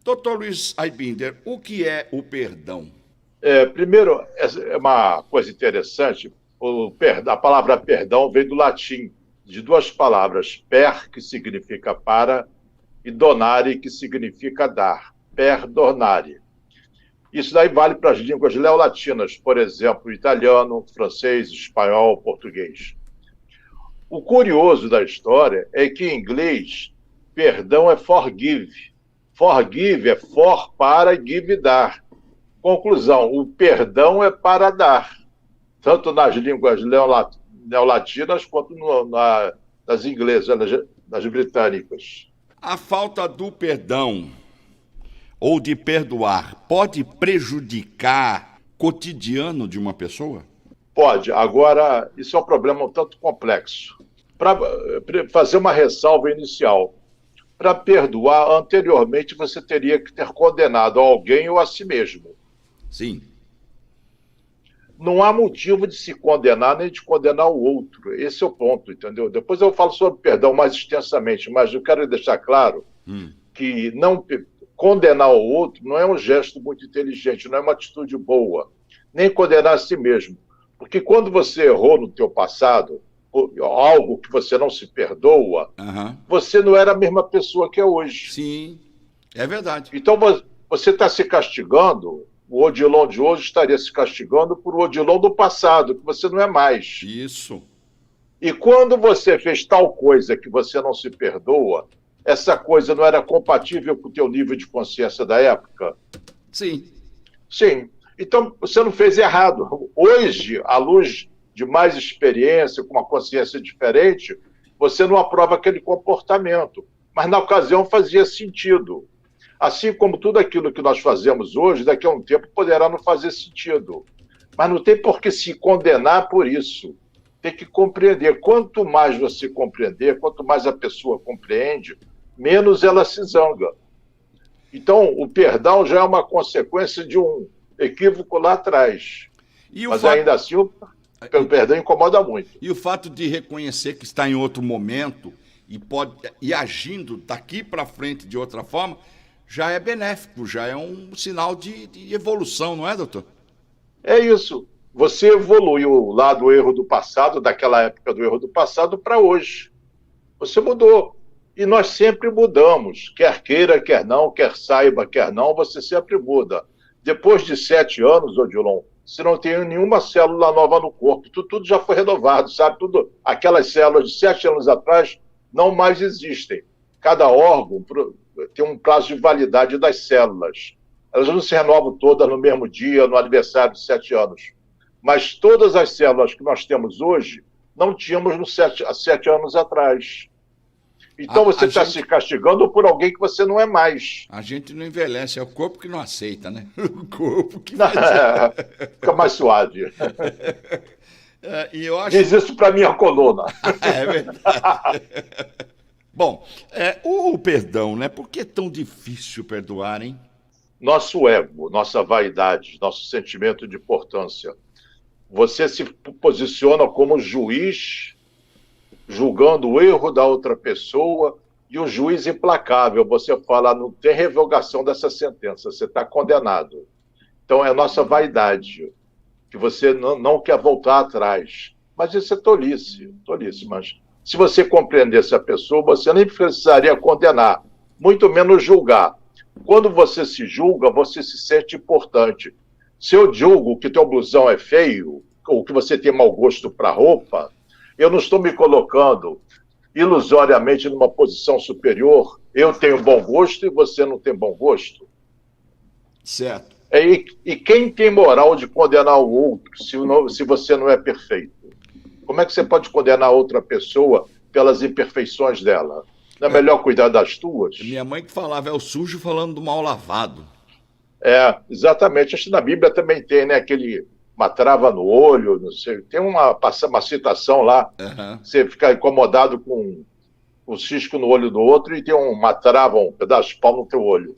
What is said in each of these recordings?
Doutor Luiz Aibinder, o que é o perdão? Primeiro, é uma coisa interessante, a palavra perdão vem do latim, de duas palavras, per, que significa para, e donare, que significa dar. Perdonare. Isso daí vale para as línguas neolatinas, por exemplo, italiano, francês, espanhol, português. O curioso da história é que em inglês, perdão é forgive. Forgive é for, para, e give, dar. Conclusão, o perdão é para dar, tanto nas línguas neolatinas quanto nas inglesas, nas britânicas. A falta do perdão ou de perdoar pode prejudicar o cotidiano de uma pessoa? Pode. Agora, isso é um problema um tanto complexo. Para fazer uma ressalva inicial, para perdoar, anteriormente você teria que ter condenado alguém ou a si mesmo. Sim. Não há motivo de se condenar nem de condenar o outro. Esse é o ponto, entendeu? Depois eu falo sobre perdão mais extensamente, mas eu quero deixar claro que não condenar o outro não é um gesto muito inteligente, não é uma atitude boa, nem condenar a si mesmo. Porque quando você errou no teu passado, algo que você não se perdoa, você não era a mesma pessoa que é hoje. Sim, é verdade. Então você está se castigando, o Odilon de hoje estaria se castigando por o Odilon do passado, que você não é mais. Isso. E quando você fez tal coisa que você não se perdoa, essa coisa não era compatível com o teu nível de consciência da época? Sim. Sim. Então, você não fez errado. Hoje, à luz de mais experiência, com uma consciência diferente, você não aprova aquele comportamento. Mas, na ocasião, fazia sentido. Assim como tudo aquilo que nós fazemos hoje, daqui a um tempo poderá não fazer sentido. Mas não tem por que se condenar por isso. Tem que compreender. Quanto mais você compreender, quanto mais a pessoa compreende, menos ela se zanga. Então, o perdão já é uma consequência de um equívoco lá atrás. Mas ainda assim, o perdão incomoda muito. E o fato de reconhecer que está em outro momento e agindo daqui para frente de outra forma, já é benéfico, já é um sinal de evolução, não é, doutor? É isso. Você evoluiu lá do erro do passado, daquela época do erro do passado, para hoje. Você mudou. E nós sempre mudamos. Quer queira, quer não, quer saiba, quer não, você sempre muda. Depois de 7 anos, Odilon, você não tem nenhuma célula nova no corpo. Tudo já foi renovado, sabe? Aquelas células de 7 anos atrás não mais existem. Cada órgão tem um prazo de validade das células. Elas não se renovam todas no mesmo dia, no aniversário de 7 anos. Mas todas as células que nós temos hoje, não tínhamos há 7 anos atrás. Então você está se castigando por alguém que você não é mais. A gente não envelhece, é o corpo que não aceita, né? O corpo que fica mais suave. E eu acho... Diz isso para minha coluna. É verdade. Bom, o perdão, né? Por que é tão difícil perdoar, hein? Nosso ego, nossa vaidade, nosso sentimento de importância. Você se posiciona como juiz, julgando o erro da outra pessoa, e um juiz implacável. Você fala, não tem revogação dessa sentença, você está condenado. Então é a nossa vaidade, que você não quer voltar atrás. Mas isso é tolice, mas se você compreendesse a pessoa, você nem precisaria condenar, muito menos julgar. Quando você se julga, você se sente importante. Se eu julgo que teu blusão é feio, ou que você tem mau gosto para roupa, eu não estou me colocando ilusoriamente numa posição superior. Eu tenho bom gosto e você não tem bom gosto. Certo. E quem tem moral de condenar o outro se você não é perfeito? Como é que você pode condenar outra pessoa pelas imperfeições dela? Não é melhor cuidar das tuas? Minha mãe que falava, é o sujo falando do mal lavado. Exatamente. Acho que na Bíblia também tem, né? Uma trava no olho, não sei. Tem uma citação lá. Você fica incomodado com um cisco no olho do outro e tem uma trava, um pedaço de pau no teu olho.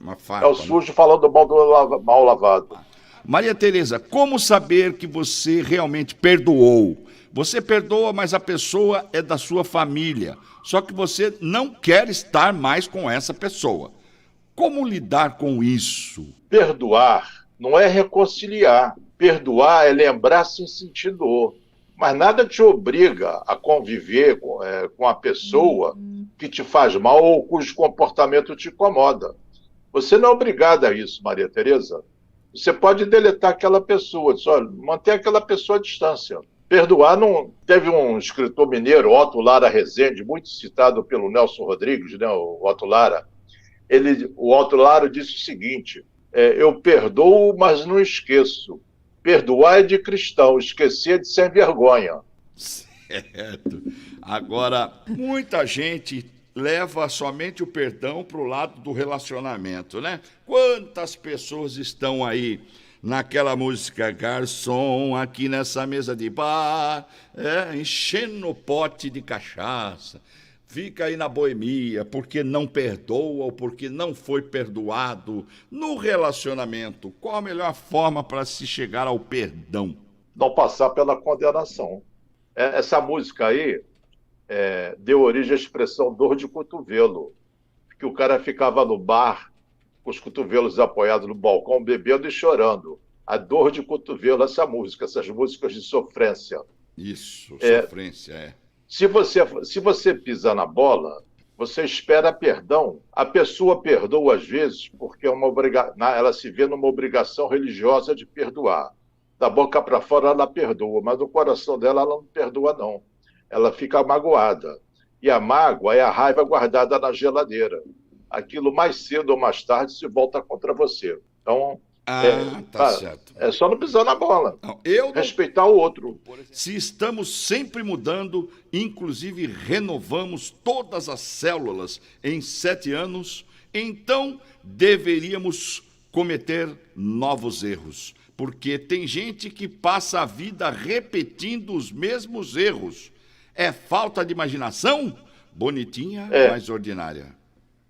Uma farpa, é o sujo, né? Falando do mal lavado. Maria Tereza, como saber que você realmente perdoou? Você perdoa, mas a pessoa é da sua família. Só que você não quer estar mais com essa pessoa. Como lidar com isso? Perdoar não é reconciliar. Perdoar é lembrar sem sentir dor. Mas nada te obriga a conviver com a pessoa que te faz mal ou cujo comportamento te incomoda. Você não é obrigada a isso, Maria Tereza. Você pode deletar aquela pessoa, diz, olha, manter aquela pessoa à distância. Perdoar não... Teve um escritor mineiro, Otto Lara Rezende, muito citado pelo Nelson Rodrigues, né, o Otto Lara. O Otto Lara disse o seguinte, eu perdoo, mas não esqueço. Perdoar é de cristão, esquecer é de sem vergonha. Certo. Agora, muita gente leva somente o perdão para o lado do relacionamento, né? Quantas pessoas estão aí naquela música Garçom, aqui nessa mesa de bar, enchendo o pote de cachaça, fica aí na boemia porque não perdoa ou porque não foi perdoado. No relacionamento, qual a melhor forma para se chegar ao perdão? Não passar pela condenação. Essa música aí deu origem à expressão dor de cotovelo, que o cara ficava no bar com os cotovelos apoiados no balcão, bebendo e chorando. A dor de cotovelo, essa música, essas músicas de sofrência. Isso, sofrência, Se você pisa na bola, você espera perdão. A pessoa perdoa às vezes porque ela se vê numa obrigação religiosa de perdoar. Da boca para fora ela perdoa, mas no coração dela ela não perdoa não. Ela fica magoada. E a mágoa é a raiva guardada na geladeira. Aquilo mais cedo ou mais tarde se volta contra você. Então, certo. É só não pisar na bola. Respeitar o outro. Se estamos sempre mudando, inclusive renovamos todas as células em 7 anos, então deveríamos cometer novos erros. Porque tem gente que passa a vida repetindo os mesmos erros. É falta de imaginação? Bonitinha, mas ordinária.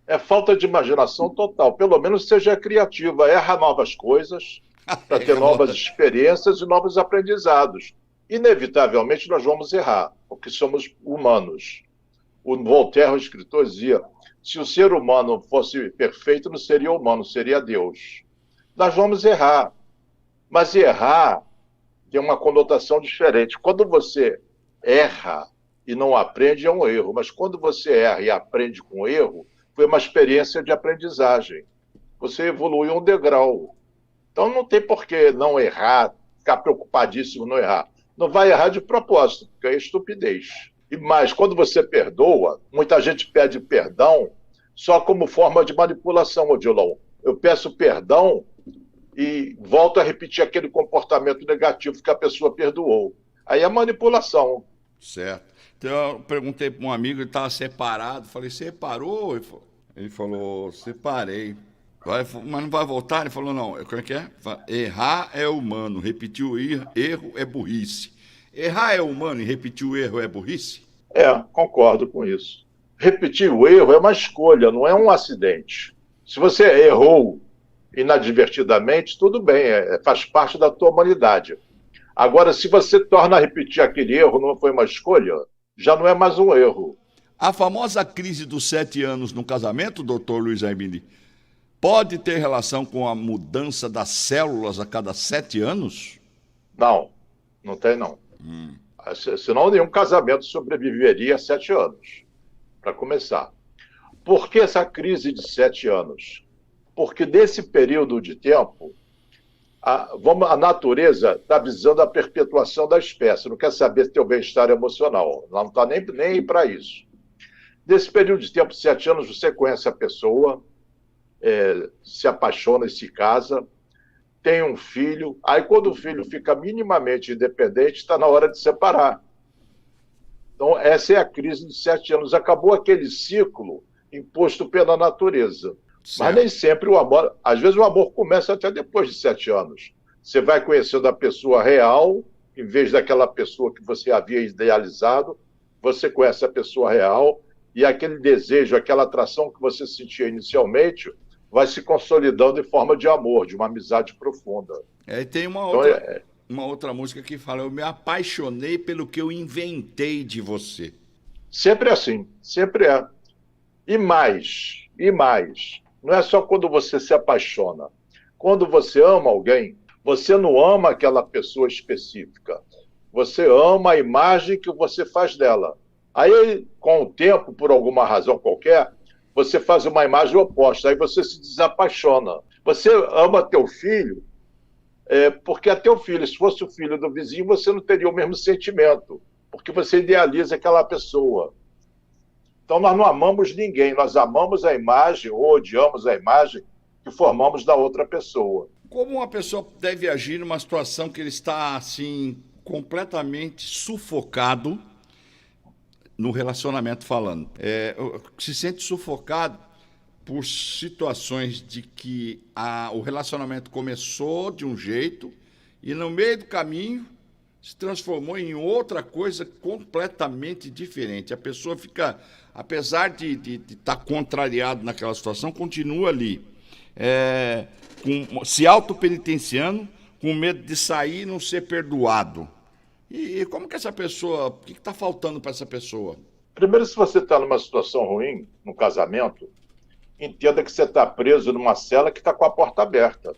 É falta de imaginação total. Pelo menos seja criativa, erra novas coisas para ter novas experiências e novos aprendizados. Inevitavelmente nós vamos errar, porque somos humanos. O Voltaire, o escritor, dizia, se o ser humano fosse perfeito, não seria humano, seria Deus. Nós vamos errar, mas errar tem uma conotação diferente. Quando você erra e não aprende, é um erro, mas quando você erra e aprende com o erro, foi uma experiência de aprendizagem. Você evoluiu um degrau. Então não tem por que não errar, ficar preocupadíssimo não errar. Não vai errar de propósito, porque é estupidez. E mais, quando você perdoa, muita gente pede perdão só como forma de manipulação, Odilon. Eu peço perdão e volto a repetir aquele comportamento negativo que a pessoa perdoou. Aí é manipulação. Certo. Então eu perguntei para um amigo, ele estava separado, falei, separou? Ele falou, separei. Mas não vai voltar? Ele falou, não, como é que é? Errar é humano, repetir o erro é burrice. Errar é humano e repetir o erro é burrice? Concordo com isso. Repetir o erro é uma escolha, não é um acidente. Se você errou inadvertidamente, tudo bem, faz parte da tua humanidade. Agora, se você torna a repetir aquele erro, não foi uma escolha, já não é mais um erro. A famosa crise dos 7 anos no casamento, doutor Luiz Aimini, pode ter relação com a mudança das células a cada 7 anos? Não, não tem não. Senão nenhum casamento sobreviveria a 7 anos, para começar. Por que essa crise de 7 anos? Porque nesse período de tempo, a natureza está visando a perpetuação da espécie, não quer saber teu bem-estar emocional, ela não está nem aí para isso. Nesse período de tempo, 7 anos, você conhece a pessoa, se apaixona e se casa, tem um filho, aí quando o filho fica minimamente independente, está na hora de separar. Então, essa é a crise de 7 anos. Acabou aquele ciclo imposto pela natureza. Certo. Mas nem sempre o amor... Às vezes o amor começa até depois de 7 anos. Você vai conhecendo a pessoa real, em vez daquela pessoa que você havia idealizado, você conhece a pessoa real, e aquele desejo, aquela atração que você sentia inicialmente, vai se consolidando em forma de amor, de uma amizade profunda. E tem uma outra música que fala, eu me apaixonei pelo que eu inventei de você. Sempre é assim, sempre é. E mais, não é só quando você se apaixona. Quando você ama alguém, você não ama aquela pessoa específica. Você ama a imagem que você faz dela. Aí, com o tempo, por alguma razão qualquer, você faz uma imagem oposta. Aí você se desapaixona. Você ama teu filho, porque é teu filho. Se fosse o filho do vizinho, você não teria o mesmo sentimento, porque você idealiza aquela pessoa. Então, nós não amamos ninguém, nós amamos a imagem ou odiamos a imagem que formamos da outra pessoa. Como uma pessoa deve agir numa situação que ele está, assim, completamente sufocado no relacionamento falando? Se sente sufocado por situações de que o relacionamento começou de um jeito e no meio do caminho se transformou em outra coisa completamente diferente. A pessoa fica, apesar de estar contrariado naquela situação, continua ali, se autopenitenciando, com medo de sair e não ser perdoado. E como que essa pessoa, o que está faltando para essa pessoa? Primeiro, se você está numa situação ruim, no casamento, entenda que você está preso numa cela que está com a porta aberta.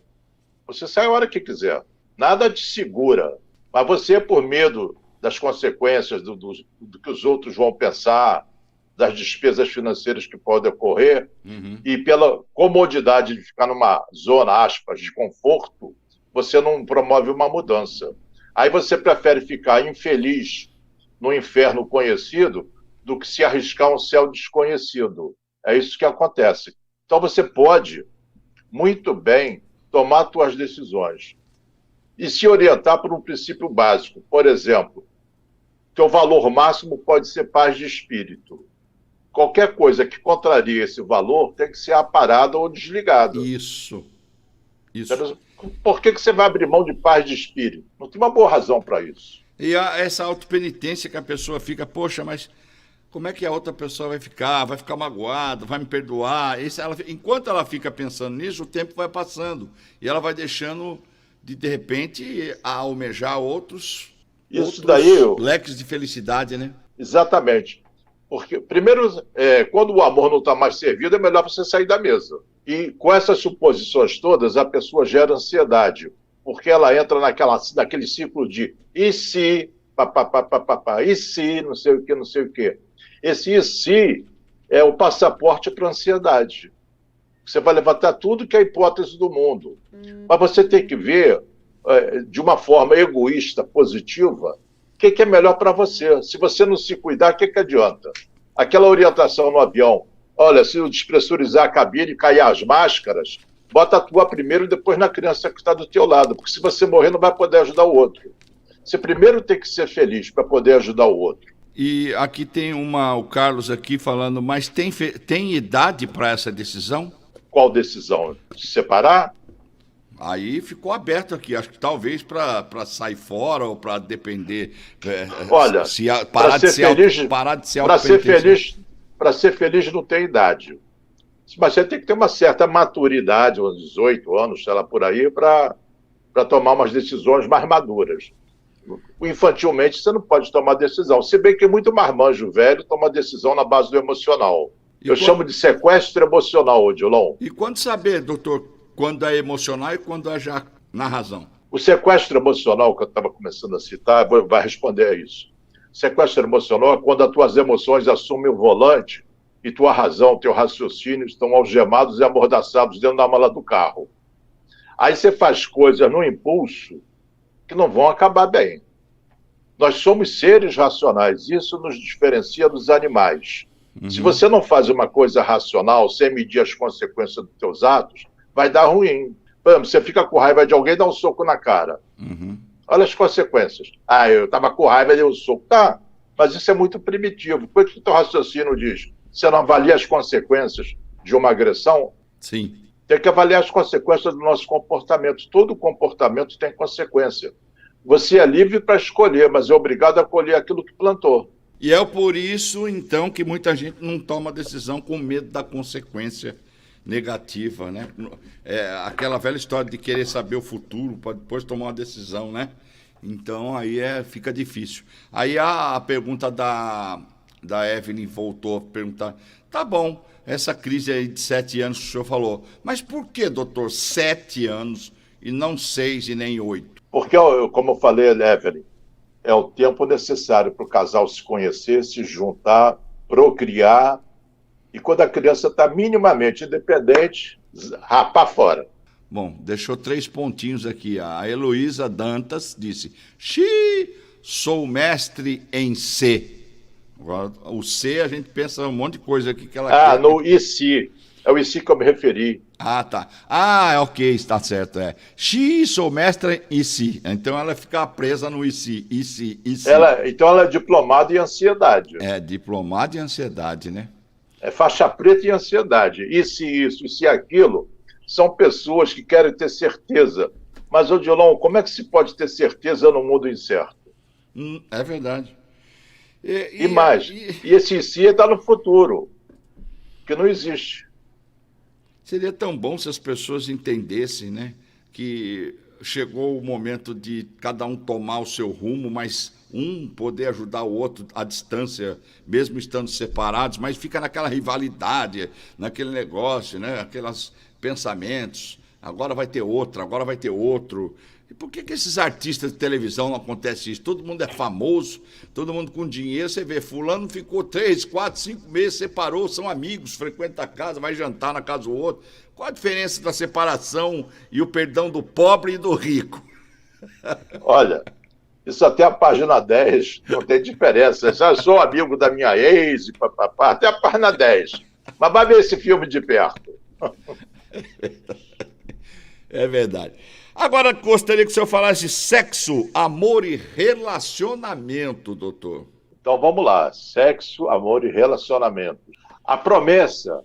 Você sai a hora que quiser. Nada te segura. Mas você, por medo das consequências do que os outros vão pensar, das despesas financeiras que podem ocorrer, e pela comodidade de ficar numa zona, aspas, de conforto, você não promove uma mudança. Aí você prefere ficar infeliz no inferno conhecido do que se arriscar um céu desconhecido. É isso que acontece. Então você pode, muito bem, tomar suas decisões e se orientar por um princípio básico. Por exemplo, teu valor máximo pode ser paz de espírito. Qualquer coisa que contraria esse valor tem que ser aparada ou desligada. Isso. Por que você vai abrir mão de paz de espírito? Não tem uma boa razão para isso. E essa autopenitência que a pessoa fica, poxa, mas como é que a outra pessoa vai ficar? Vai ficar magoada, vai me perdoar? Enquanto ela fica pensando nisso, o tempo vai passando. E ela vai deixando, de repente, a almejar outros leques de felicidade, né? Exatamente. Porque, primeiro, quando o amor não está mais servido, é melhor você sair da mesa. E com essas suposições todas, a pessoa gera ansiedade, porque ela entra naquele ciclo de e se, e se, não sei o que, não sei o que. Esse e se é o passaporte para a ansiedade. Você vai levantar tudo que é a hipótese do mundo. Mas você tem que ver, de uma forma egoísta, positiva, o que é melhor para você. Se você não se cuidar, o que adianta? Aquela orientação no avião, olha, se eu despressurizar a cabine e cair as máscaras, bota a tua primeiro e depois na criança que está do teu lado, porque se você morrer não vai poder ajudar o outro. Você primeiro tem que ser feliz para poder ajudar o outro. E aqui tem o Carlos aqui falando, mas tem idade para essa decisão? Qual decisão? Se separar? Aí ficou aberto aqui, acho que talvez para sair fora ou para depender. Olha, para ser feliz não tem idade. Mas você tem que ter uma certa maturidade, uns 18 anos, sei lá, por aí, para tomar umas decisões mais maduras. Infantilmente, você não pode tomar decisão. Se bem que muito marmanjo velho toma decisão na base do emocional. Eu chamo de sequestro emocional, Odilon. E quando saber, doutor, quando é emocional e quando é já na razão? O sequestro emocional, que eu estava começando a citar, vai responder a isso. Sequestro emocional é quando as tuas emoções assumem o volante e tua razão, teu raciocínio estão algemados e amordaçados dentro da mala do carro. Aí você faz coisas no impulso que não vão acabar bem. Nós somos seres racionais, isso nos diferencia dos animais. Se você não faz uma coisa racional, sem medir as consequências dos teus atos, vai dar ruim. Por exemplo, você fica com raiva de alguém e dá um soco na cara. Olha as consequências. Eu estava com raiva e dei um soco. Tá, mas isso é muito primitivo. Por que o teu raciocínio diz? Você não avalia as consequências de uma agressão? Sim. Tem que avaliar as consequências do nosso comportamento. Todo comportamento tem consequência. Você é livre para escolher, mas é obrigado a colher aquilo que plantou. E é por isso, então, que muita gente não toma decisão com medo da consequência negativa, né? Aquela velha história de querer saber o futuro para depois tomar uma decisão, né? Então, aí fica difícil. Aí a pergunta da Evelyn voltou a perguntar, tá bom, essa crise aí de 7 anos que o senhor falou. Mas por que, doutor, 7 anos e não 6 e nem 8? Porque, como eu falei, Evelyn, é o tempo necessário para o casal se conhecer, se juntar, procriar, e quando a criança está minimamente independente, rapar fora. Bom, deixou 3 pontinhos aqui. A Heloísa Dantas disse: Xiii, sou mestre em C. Agora, o C, a gente pensa um monte de coisa aqui que ela quer. No IC. É o IC que eu me referi. Ah, tá. Ok, está certo. Xiii, sou mestre em IC. Então ela fica presa no IC. Então ela é diplomada em ansiedade. É, diplomada em ansiedade, né? É faixa preta em ansiedade. Isso, isso e aquilo. São pessoas que querem ter certeza. Mas, Odilon, como é que se pode ter certeza no mundo incerto? É verdade. E esse si está no futuro, que não existe. Seria tão bom se as pessoas entendessem, né, que chegou o momento de cada um tomar o seu rumo, mas um poder ajudar o outro à distância, mesmo estando separados, mas fica naquela rivalidade, naquele negócio, né, aqueles pensamentos. Agora vai ter outra, agora vai ter outro. E por que esses artistas de televisão não acontece isso? Todo mundo é famoso, todo mundo com dinheiro. Você vê, fulano ficou 3, 4, 5 meses, separou, são amigos, frequenta a casa, vai jantar na casa do outro. Qual a diferença da separação e o perdão do pobre e do rico? Olha, isso até a página 10 não tem diferença. Eu sou amigo da minha ex, papapá, até a página 10. Mas vai ver esse filme de perto. É verdade. Agora, gostaria que o senhor falasse sexo, amor e relacionamento, doutor. Então, vamos lá. Sexo, amor e relacionamento. A promessa,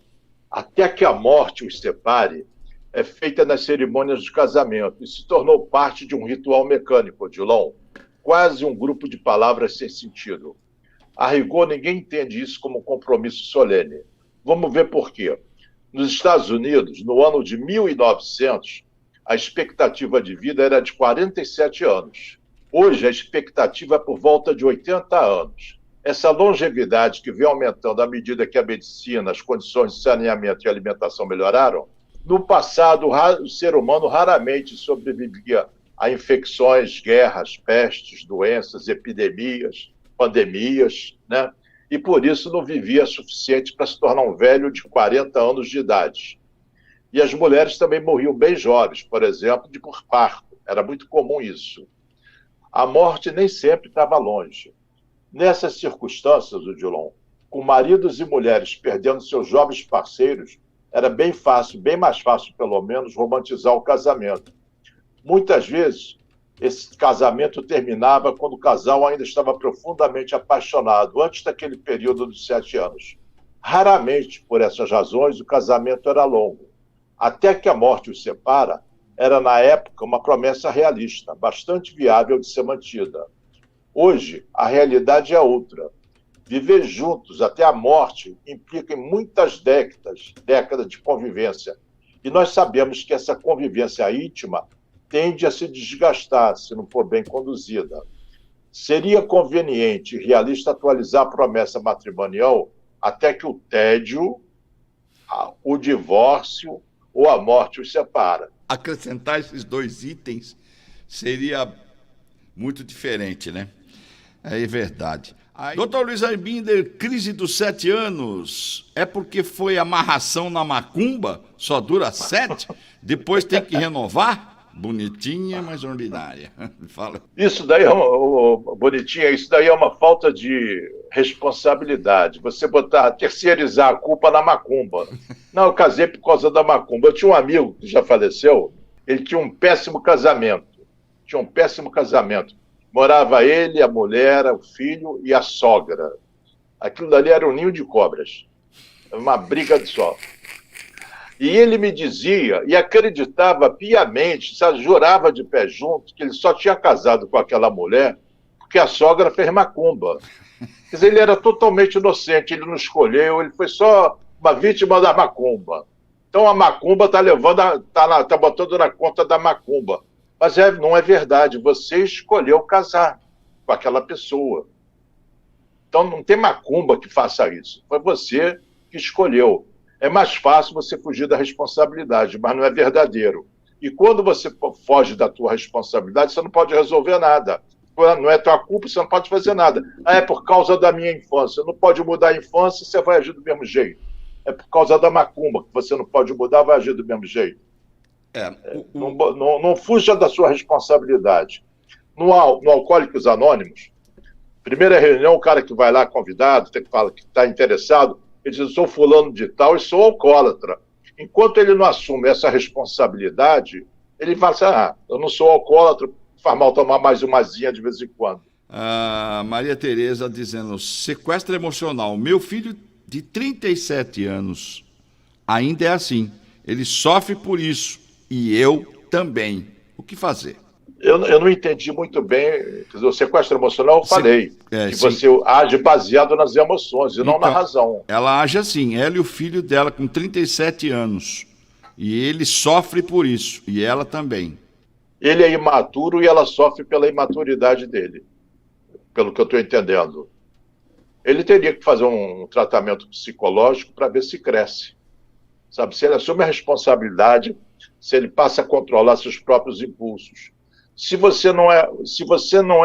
até que a morte os separe, é feita nas cerimônias de casamento e se tornou parte de um ritual mecânico, Odilon. Quase um grupo de palavras sem sentido. A rigor, ninguém entende isso como um compromisso solene. Vamos ver por quê. Nos Estados Unidos, no ano de 1900, a expectativa de vida era de 47 anos. Hoje, a expectativa é por volta de 80 anos. Essa longevidade que vem aumentando à medida que a medicina, as condições de saneamento e alimentação melhoraram, no passado, o ser humano raramente sobrevivia a infecções, guerras, pestes, doenças, epidemias, pandemias, né? E por isso não vivia suficiente para se tornar um velho de 40 anos de idade. E as mulheres também morriam bem jovens, por exemplo, por parto. Era muito comum isso. A morte nem sempre estava longe. Nessas circunstâncias, Odilon, com maridos e mulheres perdendo seus jovens parceiros, era bem fácil, bem mais fácil, pelo menos, romantizar o casamento. Muitas vezes, esse casamento terminava quando o casal ainda estava profundamente apaixonado, antes daquele período dos 7 anos. Raramente, por essas razões, o casamento era longo. Até que a morte os separa, era, na época, uma promessa realista, bastante viável de ser mantida. Hoje, a realidade é outra. Viver juntos até a morte implica em muitas décadas de convivência. E nós sabemos que essa convivência íntima tende a se desgastar se não for bem conduzida. Seria conveniente e realista atualizar a promessa matrimonial até que o tédio, o divórcio ou a morte os separa. Acrescentar esses 2 itens seria muito diferente, né? É verdade. Doutor Luiz Arbinder, crise dos 7 anos, é porque foi amarração na macumba? Só dura 7? Depois tem que renovar? Bonitinha, mas ordinária. Fala. Isso daí bonitinha, isso daí é uma falta de responsabilidade. Você terceirizar a culpa na macumba. Não, eu casei por causa da macumba. Eu tinha um amigo que já faleceu, ele tinha um péssimo casamento. Morava ele, a mulher, o filho e a sogra. Aquilo dali era um ninho de cobras. Uma briga de só. E ele me dizia, e acreditava piamente, jurava de pé junto, que ele só tinha casado com aquela mulher porque a sogra fez macumba. Quer dizer, ele era totalmente inocente, ele não escolheu, ele foi só uma vítima da macumba. Então a macumba está botando na conta da macumba. Mas não é verdade, você escolheu casar com aquela pessoa. Então não tem macumba que faça isso, foi você que escolheu. É mais fácil você fugir da responsabilidade, mas não é verdadeiro. E quando você foge da tua responsabilidade, você não pode resolver nada. Não é tua culpa, você não pode fazer nada. Ah, é por causa da minha infância. Não pode mudar a infância, você vai agir do mesmo jeito. É por causa da macumba, que você não pode mudar, vai agir do mesmo jeito. Não fuja da sua responsabilidade. No Alcoólicos Anônimos, primeira reunião, o cara que vai lá convidado, que fala que está interessado, ele diz, eu sou fulano de tal e sou alcoólatra. Enquanto ele não assume essa responsabilidade, ele fala assim, eu não sou alcoólatra, faz mal tomar mais umazinha de vez em quando. A Maria Tereza dizendo, sequestro emocional. Meu filho de 37 anos ainda é assim. Ele sofre por isso. E eu também. O que fazer? Eu não entendi muito bem. Quer dizer, o sequestro emocional, eu falei. Que sim. você age baseado nas emoções e não na razão. Ela age assim. Ela e o filho dela com 37 anos. E ele sofre por isso. E ela também. Ele é imaturo e ela sofre pela imaturidade dele. Pelo que eu estou entendendo. Ele teria que fazer um tratamento psicológico para ver se cresce. Sabe? Se ele assume a responsabilidade, se ele passa a controlar seus próprios impulsos. Se você não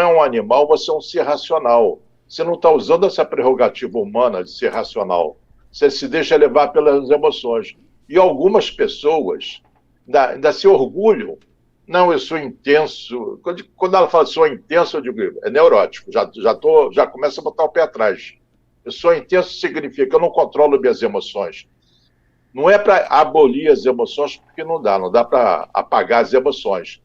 é um animal, você é um ser racional. Você não está usando essa prerrogativa humana de ser racional. Você se deixa levar pelas emoções. E algumas pessoas ainda se orgulham. Não, eu sou intenso. Quando ela fala sou intenso, eu digo, é neurótico. Já começa a botar o pé atrás. Eu sou intenso significa que eu não controlo minhas emoções. Não é para abolir as emoções, porque não dá para apagar as emoções.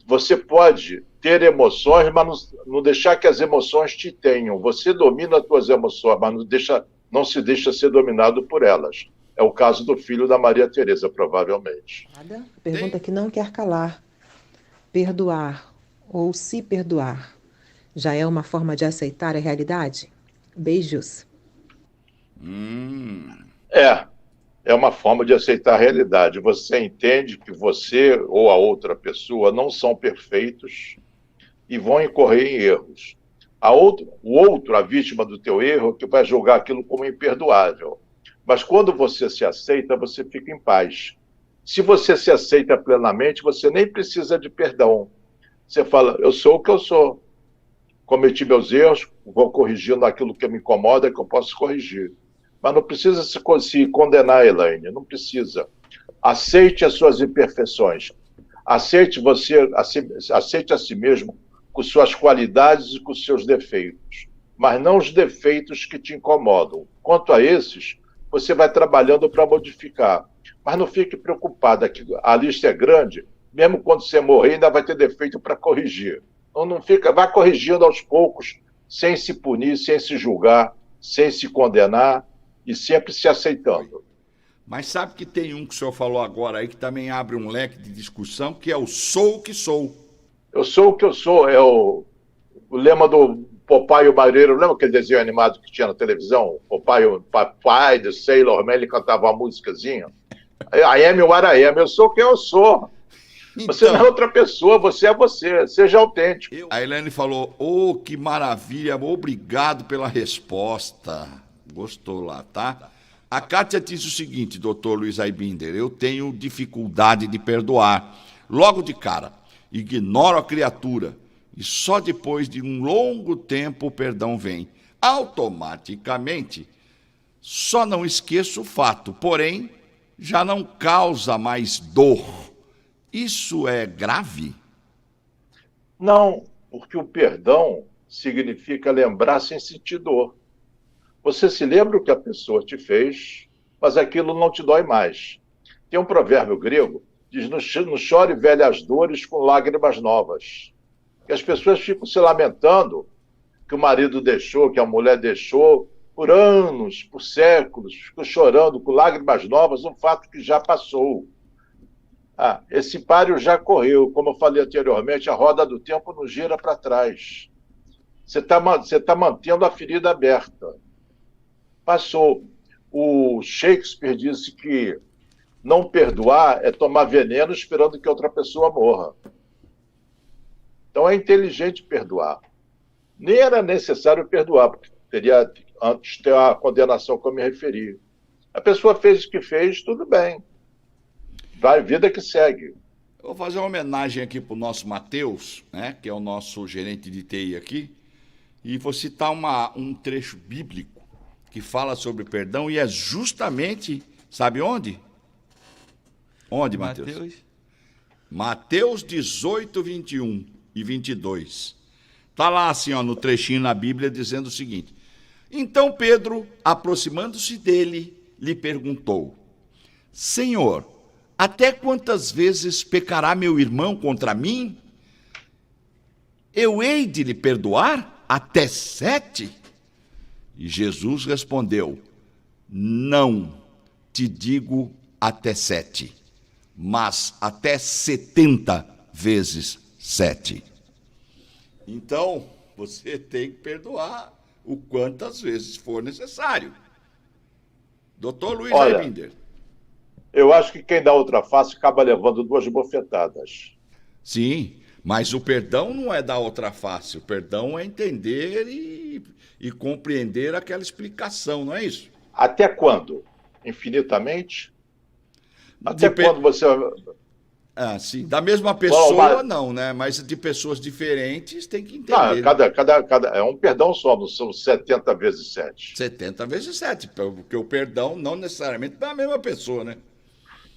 Você pode ter emoções, mas não deixar que as emoções te tenham. Você domina as suas emoções, mas não se deixa ser dominado por elas. É o caso do filho da Maria Tereza, provavelmente. Pergunta que não quer calar. Perdoar ou se perdoar já é uma forma de aceitar a realidade? Beijos. É uma forma de aceitar a realidade. Você entende que você ou a outra pessoa não são perfeitos e vão incorrer em erros. O outro, a vítima do teu erro, que vai julgar aquilo como imperdoável. Mas quando você se aceita, você fica em paz. Se você se aceita plenamente, você nem precisa de perdão. Você fala, eu sou o que eu sou. Cometi meus erros, vou corrigindo aquilo que me incomoda, que eu posso corrigir. Mas não precisa se condenar, Elaine, não precisa. Aceite as suas imperfeições. Aceite a si mesmo com suas qualidades e com seus defeitos, mas não os defeitos que te incomodam. Quanto a esses, você vai trabalhando para modificar. Mas não fique preocupada, que a lista é grande, mesmo quando você morrer, ainda vai ter defeito para corrigir. Então não fica, vai corrigindo aos poucos, sem se punir, sem se julgar, sem se condenar, e sempre se aceitando. Mas sabe que tem um que o senhor falou agora aí, que também abre um leque de discussão, que é o sou o que sou. Eu sou o que eu sou, é o lema do Popeye e o Marinheiro. Lembra aquele desenho animado que tinha na televisão? Popeye, do Sailor Man, ele cantava uma musicazinha. I am what I am, eu sou quem eu sou. Então, você não é outra pessoa, você é você, seja autêntico. A Elaine falou, que maravilha, obrigado pela resposta. Gostou lá, tá? A Kátia diz o seguinte, doutor Luiz Aibinder, eu tenho dificuldade de perdoar. Logo de cara, ignoro a criatura e só depois de um longo tempo o perdão vem. Automaticamente, só não esqueço o fato, porém, já não causa mais dor. Isso é grave? Não, porque o perdão significa lembrar sem sentir dor. Você se lembra o que a pessoa te fez, mas aquilo não te dói mais. Tem um provérbio grego, diz, não chore velhas dores com lágrimas novas. E as pessoas ficam se lamentando que o marido deixou, que a mulher deixou, por anos, por séculos, ficam chorando com lágrimas novas, um fato que já passou. Esse páreo já correu, como eu falei anteriormente, a roda do tempo não gira para trás. Você tá mantendo a ferida aberta. Passou. O Shakespeare disse que não perdoar é tomar veneno esperando que outra pessoa morra. Então é inteligente perdoar. Nem era necessário perdoar, porque teria antes ter a condenação que eu me referi. A pessoa fez o que fez, tudo bem. Vai, vida que segue. Eu vou fazer uma homenagem aqui para o nosso Matheus, né, que é o nosso gerente de TI aqui, e vou citar um trecho bíblico que fala sobre perdão e é justamente, sabe onde? Onde, Matheus? Mateus 18, 21 e 22. Está lá assim, ó, no trechinho na Bíblia, dizendo o seguinte: Então Pedro, aproximando-se dele, lhe perguntou: Senhor, até quantas vezes pecará meu irmão contra mim? Eu hei de lhe perdoar? Até 7? E Jesus respondeu: Não te digo até 7, mas até 70 vezes 7. Então, você tem que perdoar o quantas vezes for necessário. Doutor Luiz Aibinder. Eu acho que quem dá outra face acaba levando 2 bofetadas. Sim, mas o perdão não é dar outra face. O perdão é entender e compreender aquela explicação, não é isso? Até quando? Infinitamente? Até quando você... Ah, sim. Da mesma pessoa, não, né? Mas de pessoas diferentes tem que entender. Não, é um perdão só, não são 70 vezes 7. 70 vezes 7, porque o perdão não necessariamente é a mesma pessoa, né?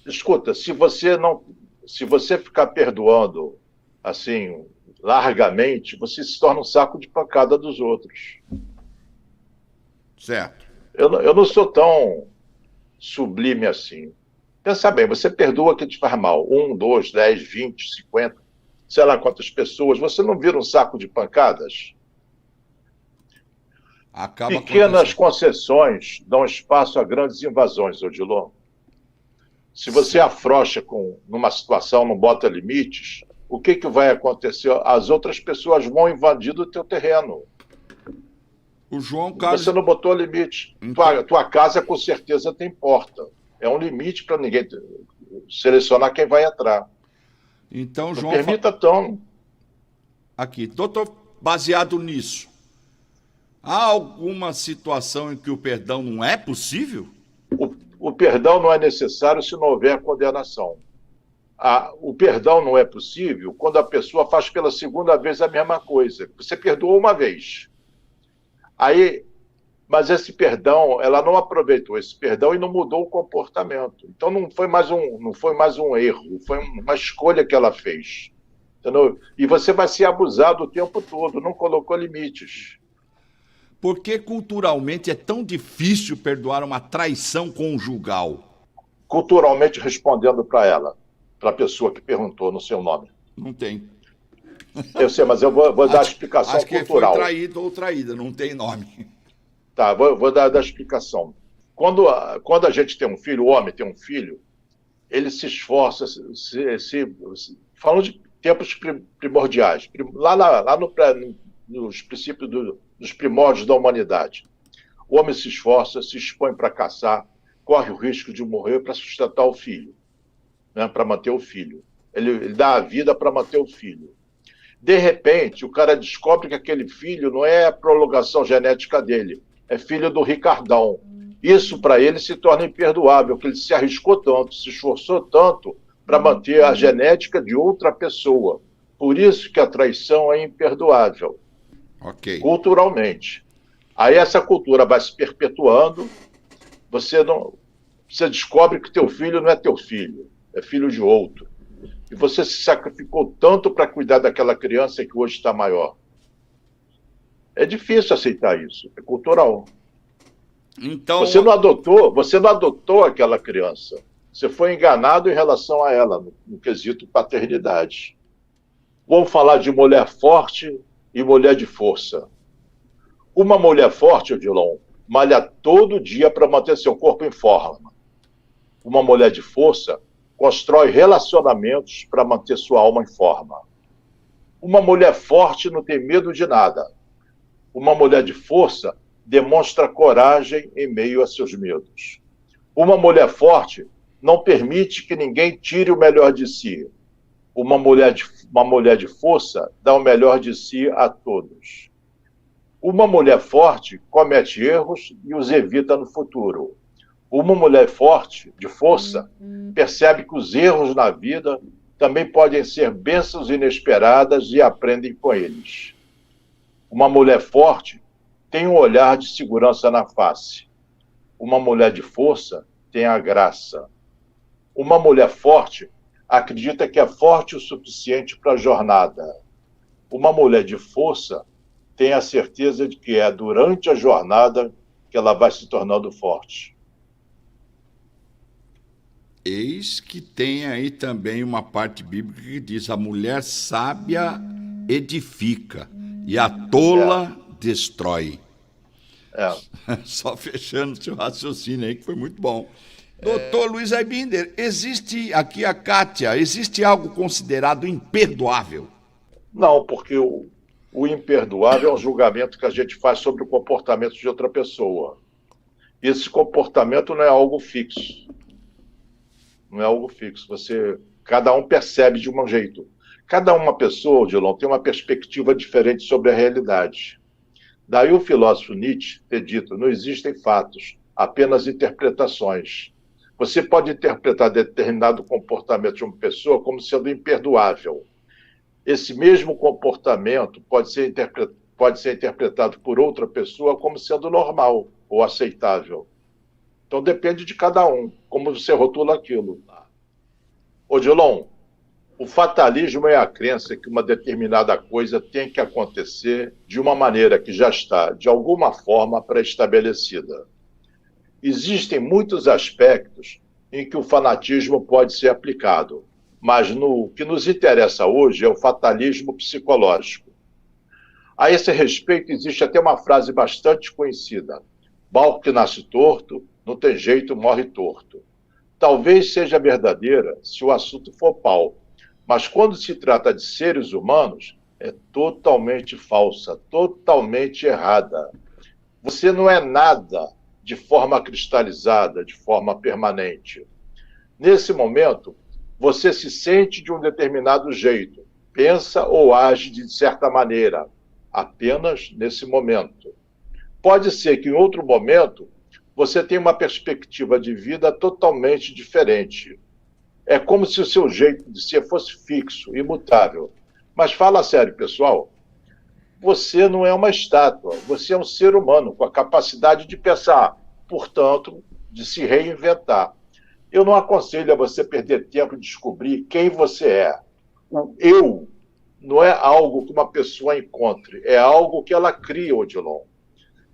Escuta, se você ficar perdoando assim, largamente, você se torna um saco de pancada dos outros. Certo. Eu não sou tão sublime assim. Pensa bem, você perdoa quem te faz mal. 1, 2, 10, 20, 50, sei lá quantas pessoas. Você não vira um saco de pancadas? Pequenas concessões dão espaço a grandes invasões, Odilon. Se você afrouxa numa situação, não bota limites, o que vai acontecer? As outras pessoas vão invadir o teu terreno. O João Carlos... Você não botou limite. Então... Tua casa, com certeza, tem porta. É um limite para ninguém selecionar quem vai entrar. Então, João... Não permita tão... Aqui, doutor, baseado nisso, há alguma situação em que o perdão não é possível? O perdão não é necessário se não houver condenação. O perdão não é possível quando a pessoa faz pela segunda vez a mesma coisa. Você perdoou uma vez. Mas esse perdão, ela não aproveitou esse perdão e não mudou o comportamento. Então não foi mais um erro, foi uma escolha que ela fez. Entendeu? E você vai ser abusado o tempo todo, não colocou limites. Por que culturalmente é tão difícil perdoar uma traição conjugal? Culturalmente, respondendo para ela, para a pessoa que perguntou no seu nome. Não tem. Eu sei, mas eu vou dar a explicação acho cultural. Acho que foi traído ou traída, não tem nome. Tá, vou dar a explicação. Quando a gente tem um filho, o homem tem um filho, ele se esforça, falando de tempos primordiais, lá nos princípios dos primórdios da humanidade. O homem se esforça, se expõe para caçar, corre o risco de morrer para sustentar o filho, né, para manter o filho. Ele dá a vida para manter o filho. De repente, o cara descobre que aquele filho não é a prolongação genética dele, é filho do Ricardão. Isso, para ele, se torna imperdoável, porque ele se arriscou tanto, se esforçou tanto para manter a genética de outra pessoa. Por isso que a traição é imperdoável. Okay. Culturalmente. Aí essa cultura vai se perpetuando, você descobre que teu filho não é teu filho, é filho de outro. E você se sacrificou tanto para cuidar daquela criança que hoje está maior. É difícil aceitar isso, é cultural. Então... Você não adotou aquela criança. Você foi enganado em relação a ela, no quesito paternidade. Vamos falar de mulher forte e mulher de força. Uma mulher forte, Odilon, malha todo dia para manter seu corpo em forma. Uma mulher de força constrói relacionamentos para manter sua alma em forma. Uma mulher forte não tem medo de nada. Uma mulher de força demonstra coragem em meio a seus medos. Uma mulher forte não permite que ninguém tire o melhor de si. Uma mulher de força dá o melhor de si a todos. Uma mulher forte comete erros e os evita no futuro. Uma mulher forte, de força, percebe que os erros na vida também podem ser bênçãos inesperadas e aprendem com eles. Uma mulher forte tem um olhar de segurança na face. Uma mulher de força tem a graça. Uma mulher forte acredita que é forte o suficiente para a jornada. Uma mulher de força tem a certeza de que é durante a jornada que ela vai se tornando forte. Eis que tem aí também uma parte bíblica que diz: a mulher sábia edifica e a tola destrói. Só fechando o seu raciocínio aí, que foi muito bom. Doutor Luiz Aibinder, existe aqui a Kátia, existe algo considerado imperdoável? Não, porque o imperdoável é um julgamento que a gente faz sobre o comportamento de outra pessoa. Esse comportamento não é algo fixo. Não é algo fixo. Cada um percebe de um jeito. Cada uma pessoa, Odilon, tem uma perspectiva diferente sobre a realidade. Daí o filósofo Nietzsche ter dito: não existem fatos, apenas interpretações. Você pode interpretar determinado comportamento de uma pessoa como sendo imperdoável. Esse mesmo comportamento pode ser interpretado por outra pessoa como sendo normal ou aceitável. Então depende de cada um, como você rotula aquilo. Odilon, o fatalismo é a crença que uma determinada coisa tem que acontecer de uma maneira que já está, de alguma forma, pré-estabelecida. Existem muitos aspectos em que o fanatismo pode ser aplicado, mas o que nos interessa hoje é o fatalismo psicológico. A esse respeito, existe até uma frase bastante conhecida: barco que nasce torto, não tem jeito, morre torto. Talvez seja verdadeira se o assunto for pau, mas quando se trata de seres humanos, é totalmente falsa, totalmente errada. Você não é nada de forma cristalizada, de forma permanente. Nesse momento, você se sente de um determinado jeito, pensa ou age de certa maneira, apenas nesse momento. Pode ser que em outro momento você tenha uma perspectiva de vida totalmente diferente. É como se o seu jeito de ser fosse fixo, imutável. Mas fala sério, pessoal, você não é uma estátua, você é um ser humano com a capacidade de pensar, portanto, de se reinventar. Eu não aconselho a você perder tempo em descobrir quem você é. O eu não é algo que uma pessoa encontre, é algo que ela cria, Odilon.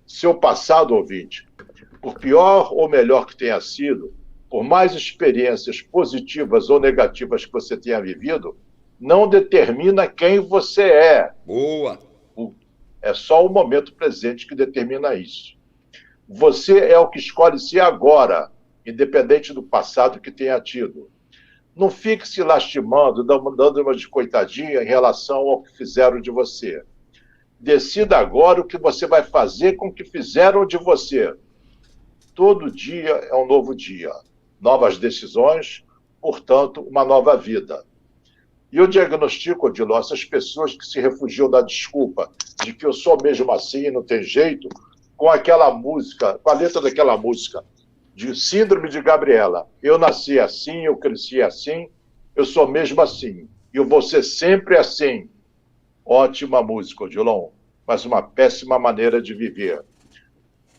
Seu passado, ouvinte, por pior ou melhor que tenha sido, por mais experiências positivas ou negativas que você tenha vivido, não determina quem você é. Boa! É só o momento presente que determina isso. Você é o que escolhe ser agora, independente do passado que tenha tido. Não fique se lastimando, dando uma de coitadinha em relação ao que fizeram de você. Decida agora o que você vai fazer com o que fizeram de você. Todo dia é um novo dia. Novas decisões, portanto, uma nova vida. E eu diagnostico, Odilon, essas pessoas que se refugiam da desculpa de que eu sou mesmo assim e não tem jeito, com aquela música, com a letra daquela música, de Síndrome de Gabriela. Eu nasci assim, eu cresci assim, eu sou mesmo assim. E eu vou ser sempre assim. Ótima música, Odilon, mas uma péssima maneira de viver.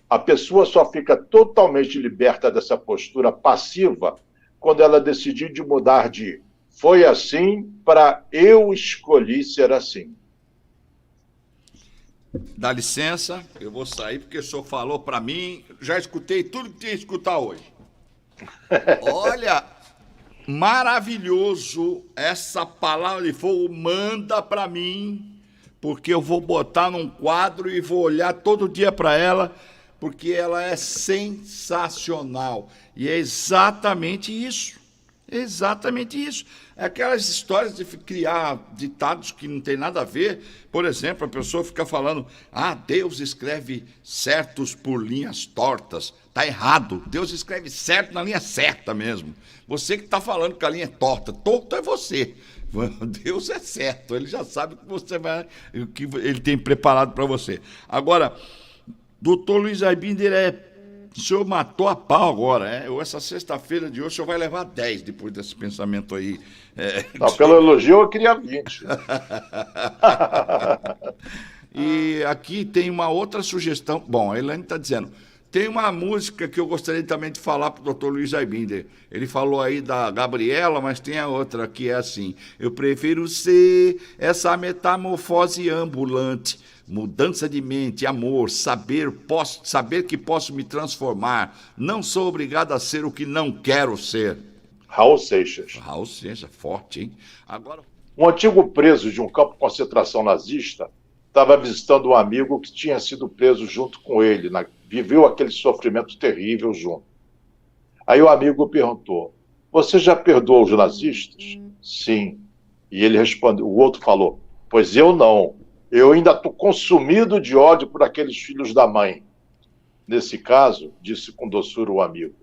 A pessoa só fica totalmente liberta dessa postura passiva quando ela decidir de mudar de foi assim para eu escolhi ser assim. Dá licença, eu vou sair porque o senhor falou para mim, já escutei tudo que tinha que escutar hoje. Olha, maravilhoso essa palavra de fogo, manda para mim, porque eu vou botar num quadro e vou olhar todo dia para ela, porque ela é sensacional. E é exatamente isso. Exatamente isso. É aquelas histórias de criar ditados que não tem nada a ver. Por exemplo, a pessoa fica falando: Deus escreve certos por linhas tortas. Está errado. Deus escreve certo na linha certa mesmo. Você que está falando que a linha é torta. Torto é você. Deus é certo. Ele já sabe o que ele tem preparado para você. Agora, doutor Luiz Aibinder é o senhor matou a pau agora, essa sexta-feira de hoje o senhor vai levar 10 depois desse pensamento aí. Não, pelo elogio eu queria 20. E aqui tem uma outra sugestão. Bom, a Elaine está dizendo, tem uma música que eu gostaria também de falar para o Dr. Luiz Aibinder. Ele falou aí da Gabriela, mas tem a outra que é assim: eu prefiro ser essa metamorfose ambulante, mudança de mente, amor, saber que posso me transformar. Não sou obrigado a ser o que não quero ser. Raul Seixas. Raul Seixas, forte, hein? Agora, um antigo preso de um campo de concentração nazista estava visitando um amigo que tinha sido preso junto com ele, viveu aquele sofrimento terrível junto. Aí o amigo perguntou: você já perdoou os nazistas? Sim. E ele respondeu, o outro falou: pois eu não. Eu ainda estou consumido de ódio por aqueles filhos da mãe. Nesse caso, disse com doçura o amigo,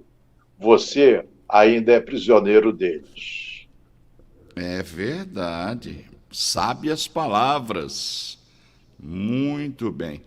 você ainda é prisioneiro deles. é verdade. Sábias palavras. Muito bem.